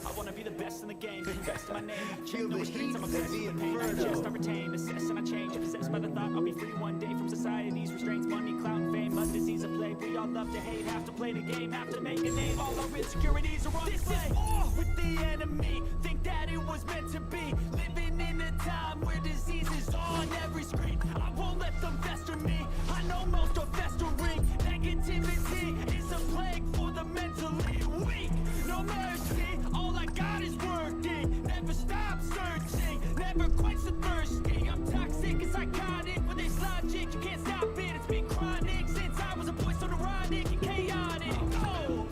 I wanna be the best in the game, best in my name. Change no restraints, I'm obsessed with the pain. I adjust, I retain, assess, and I change. Possessed by the thought I'll be free one day from society's restraints. Money, clout, and fame, a disease of plague. We all love to hate, have to play the game, have to make a name. All our insecurities are on display. This is war with the enemy. Think that it was meant to be. Living in a time where disease is on every screen. I won't let them fester me. I know most are festering. Negativity is a plague for the mentally weak. No mercy, all I got is working. Never stop searching, never quench the thirsty. I'm toxic and psychotic with this logic. You can't stop it, it's been chronic since I was a boy, so neurotic and chaotic. Oh!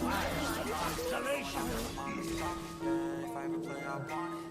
My hands are made for fighting. If I ever play, I want it.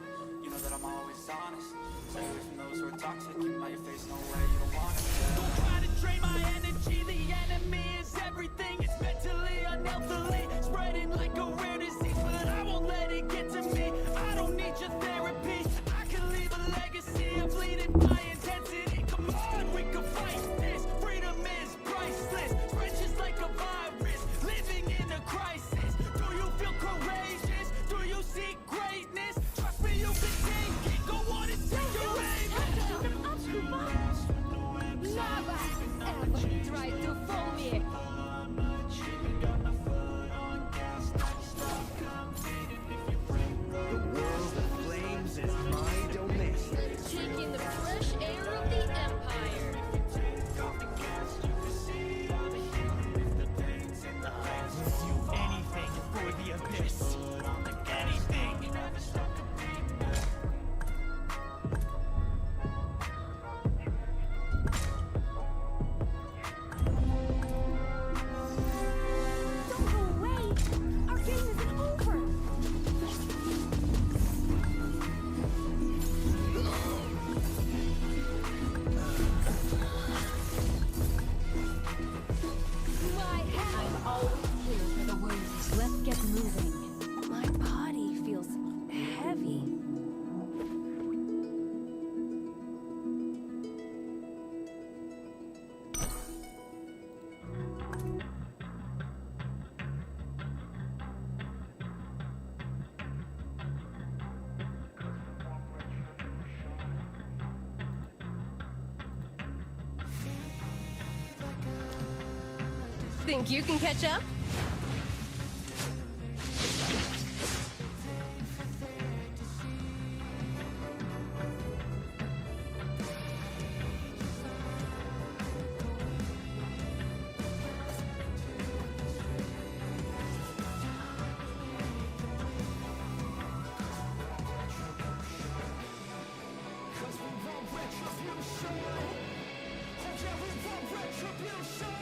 You know that I'm always honest. Stay away from those who are toxic. Keep 'em out your face, no way, you don't want it. Don't try to drain my energy. The enemy is everything. It's mentally, unhealthily spreading like a rare disease. But I won't let it get to me. I don't need your therapy. I can leave a legacy of bleeding by intensity. Come on, we can fight this. Freedom is priceless. Spread just like a virus. Living in a crisis. Do you feel courageous? Do you seek greatness? Trust me, you can take it. Go on and take your aim. Never ever try to fool me. The world of flames is my domain. Taking the fresh air of the Empire. Do anything for the abyss. Anything. Don't go away. Our game isn't over. My hand. I'm always here for the worst. Let's get moving. My body feels heavy. Think you can catch up? Retribution!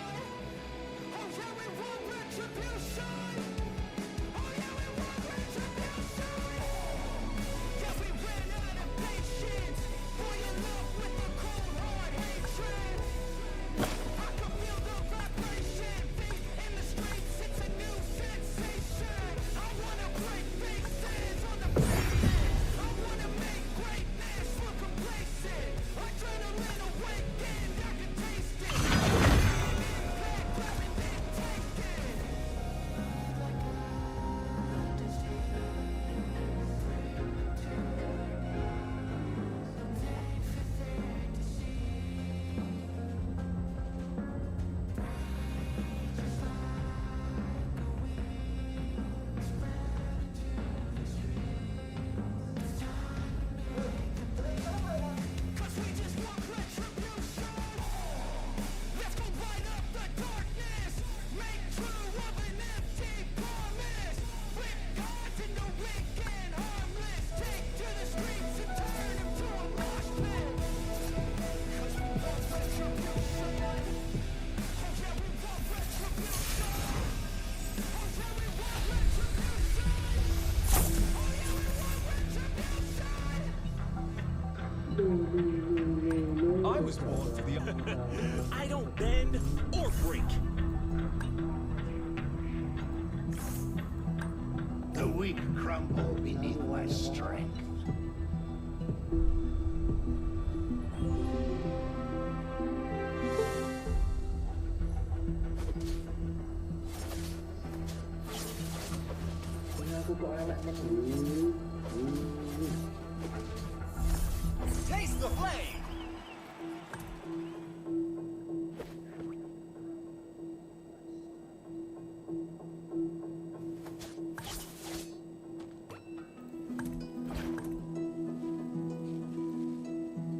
weak crumble beneath my strength. Taste the flame!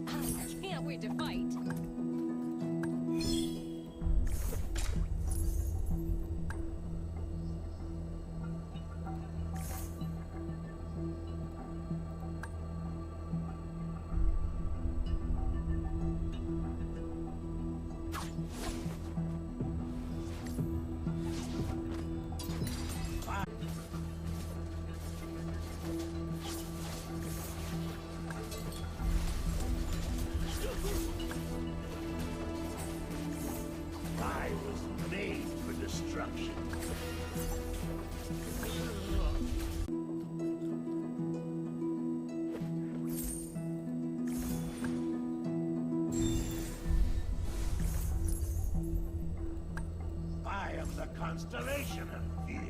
I can't wait to fight. I was made for destruction. I am the constellation of fear.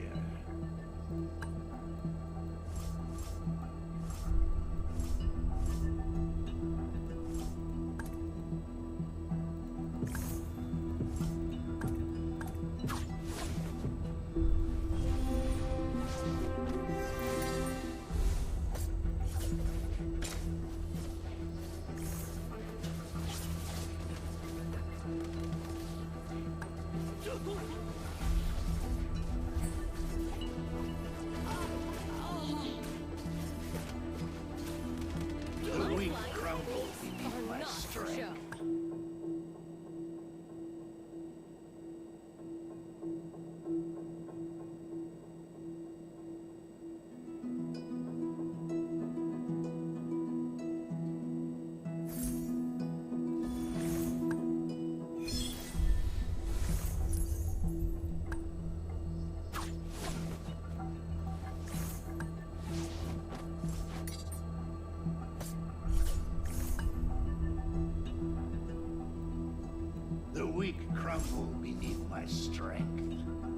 The weak crumble beneath my strength. The weak crumble beneath my strength.